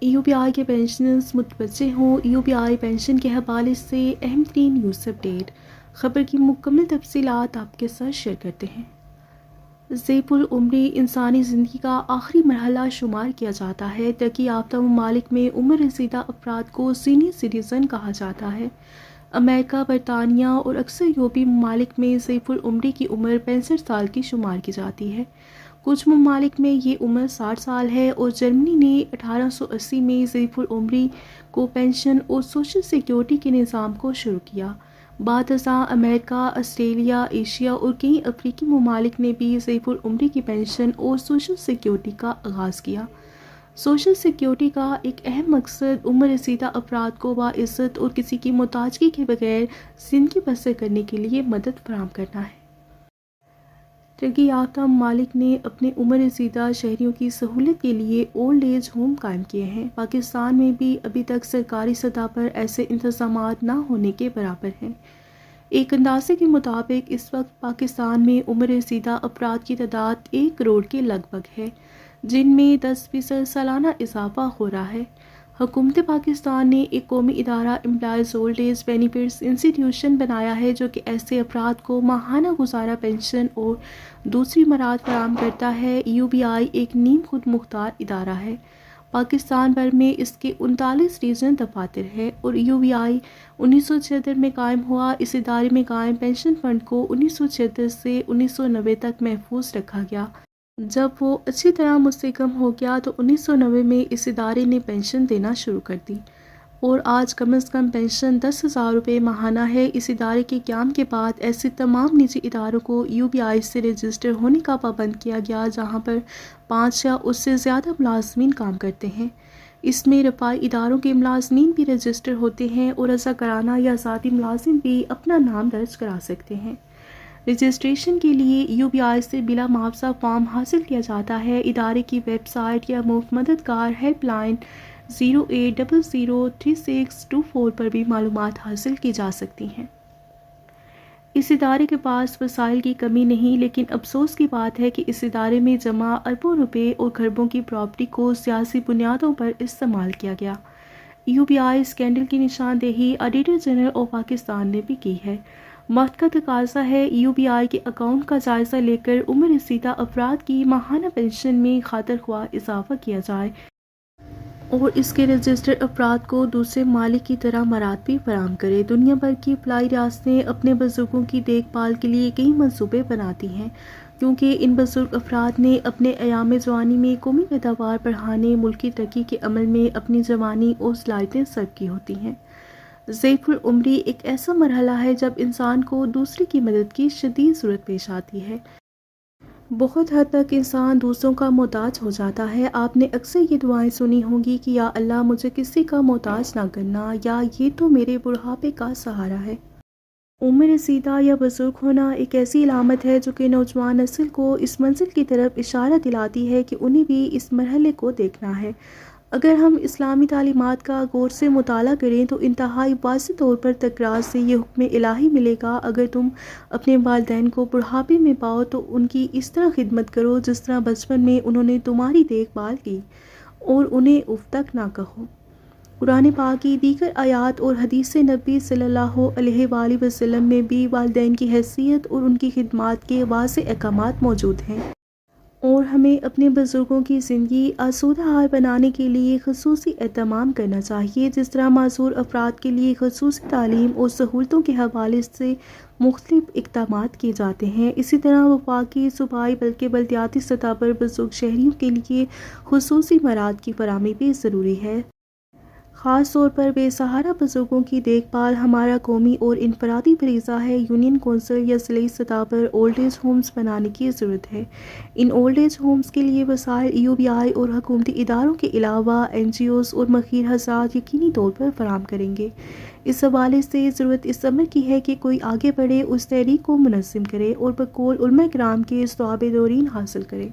UBI کے pensioners متوجہ ہوں، UBI پینشن کے حوالے سے اہم ترین نیوز اپڈیٹ۔ خبر کی مکمل تفصیلات آپ کے ساتھ شیئر کرتے ہیں۔ ذیب العمری انسانی زندگی کا آخری مرحلہ شمار کیا جاتا ہے۔ ترقی یافتہ ممالک میں عمر رسیدہ افراد کو سینئر سٹیزن کہا جاتا ہے۔ امریکہ، برطانیہ اور اکثر یورپی ممالک میں ذیب العمری کی عمر 65 سال کی شمار کی جاتی ہے۔ کچھ ممالک میں یہ عمر 60 سال ہے اور جرمنی نے 1880 میں ذیب العمری کو پینشن اور سوشل سیکیورٹی کے نظام کو شروع کیا۔ بعد ازاں امریکہ، آسٹریلیا، ایشیا اور کئی افریقی ممالک نے بھی ذیب العمری کی پینشن اور سوشل سیکیورٹی کا آغاز کیا۔ سوشل سیکیورٹی کا ایک اہم مقصد عمر رسیدہ افراد کو باعزت اور کسی کی محتاجگی کے بغیر زندگی بسر کرنے کے لیے مدد فراہم کرنا ہے۔ ترقی یافتہ ممالک نے اپنے عمر رسیدہ شہریوں کی سہولت کے لیے اولڈ ایج ہوم قائم کیے ہیں۔ پاکستان میں بھی ابھی تک سرکاری سطح پر ایسے انتظامات نہ ہونے کے برابر ہیں۔ ایک اندازے کے مطابق اس وقت پاکستان میں عمر رسیدہ افراد کی تعداد 1 کروڑ کے لگ بھگ ہے، جن میں 10% سالانہ اضافہ ہو رہا ہے۔ حکومت پاکستان نے ایک قومی ادارہ employees old age benefits institution بنایا ہے جو کہ ایسے افراد کو ماہانہ گزارا پینشن اور دوسری مراعات فراہم کرتا ہے۔ UBI ایک نیم خود مختار ادارہ ہے۔ پاکستان بھر میں اس کے 39 ریجنل دفاتر ہیں اور UBI 1976 میں قائم ہوا۔ اس ادارے میں قائم پینشن فنڈ کو 1976 سے 1990 تک محفوظ رکھا گیا۔ جب وہ اچھی طرح مستحکم ہو گیا تو 1990 میں اس ادارے نے پینشن دینا شروع کر دی اور آج کم از کم پینشن 10,000 روپے ماہانہ ہے۔ اس ادارے کے قیام کے بعد ایسے تمام نجی اداروں کو UBI سے رجسٹر ہونے کا پابند کیا گیا جہاں پر 5 یا اس سے زیادہ ملازمین کام کرتے ہیں۔ اس میں رفاعی اداروں کے ملازمین بھی رجسٹر ہوتے ہیں اور رضاکارانہ یا ذاتی ملازم بھی اپنا نام درج کرا سکتے ہیں۔ رجسٹریشن کے لیے UBI سے بلا معاوضہ فارم حاصل کیا جاتا ہے۔ ادارے کی ویب سائٹ یا مفت مددگار ہیلپ لائن 08003624 پر بھی معلومات حاصل کی جا سکتی ہیں۔ اس ادارے کے پاس وسائل کی کمی نہیں، لیکن افسوس کی بات ہے کہ اس ادارے میں جمع اربوں روپے اور کھربوں کی پراپرٹی کو سیاسی بنیادوں پر استعمال کیا گیا۔ UBI اسکینڈل کی نشاندہی آڈیٹر جنرل آف پاکستان نے بھی کی ہے۔ وقت کا تقاضا ہے UBI کے اکاؤنٹ کا جائزہ لے کر عمر رسیدہ افراد کی ماہانہ پینشن میں خاطر خواہ اضافہ کیا جائے اور اس کے رجسٹرڈ افراد کو دوسرے ممالک کی طرح مراعات بھی فراہم کرے۔ دنیا بھر کی فلاحی ریاستیں اپنے بزرگوں کی دیکھ بھال کے لیے کئی منصوبے بناتی ہیں کیونکہ ان بزرگ افراد نے اپنے ایام جوانی میں قومی پیداوار بڑھانے، ملکی ترقی کے عمل میں اپنی جوانی اور صلاحیتیں صرف کی ہوتی ہیں۔ ذیب العمری ایک ایسا مرحلہ ہے جب انسان کو دوسرے کی مدد کی شدید ضرورت پیش آتی ہے۔ بہت حد تک انسان دوسروں کا محتاج ہو جاتا ہے۔ آپ نے اکثر یہ دعائیں سنی ہوں گی کہ یا اللہ مجھے کسی کا محتاج نہ کرنا، یا یہ تو میرے بڑھاپے کا سہارا ہے۔ عمر رسیدہ یا بزرگ ہونا ایک ایسی علامت ہے جو کہ نوجوان نسل کو اس منزل کی طرف اشارہ دلاتی ہے کہ انہیں بھی اس مرحلے کو دیکھنا ہے۔ اگر ہم اسلامی تعلیمات کا غور سے مطالعہ کریں تو انتہائی واضح طور پر تکرار سے یہ حکم الہی ملے گا، اگر تم اپنے والدین کو بڑھاپے میں پاؤ تو ان کی اس طرح خدمت کرو جس طرح بچپن میں انہوں نے تمہاری دیکھ بھال کی، اور انہیں اف تک نہ کہو۔ قرآن پاک کی دیگر آیات اور حدیث نبی صلی اللہ علیہ وآلہ وسلم میں بھی والدین کی حیثیت اور ان کی خدمات کے واضح احکامات موجود ہیں، اور ہمیں اپنے بزرگوں کی زندگی آسودہ حال بنانے کے لیے خصوصی اہتمام کرنا چاہیے۔ جس طرح معذور افراد کے لیے خصوصی تعلیم اور سہولتوں کے حوالے سے مختلف اقدامات کیے جاتے ہیں، اسی طرح وفاقی، صوبائی بلکہ بلدیاتی سطح پر بزرگ شہریوں کے لیے خصوصی مراعات کی فراہمی بھی ضروری ہے۔ خاص طور پر بے سہارا بزرگوں کی دیکھ بھال ہمارا قومی اور انفرادی فریضہ ہے۔ یونین کونسل یا ضلعی سطح پر اولڈ ایج ہومز بنانے کی ضرورت ہے۔ ان اولڈ ایج ہومز کے لیے وسائل UBI اور حکومتی اداروں کے علاوہ NGOs اور مخیر حضرات یقینی طور پر فراہم کریں گے۔ اس حوالے سے ضرورت اس امر کی ہے کہ کوئی آگے بڑھے، اس تحریک کو منظم کرے اور بقول علماء کرام کے ثواب دورین حاصل کرے۔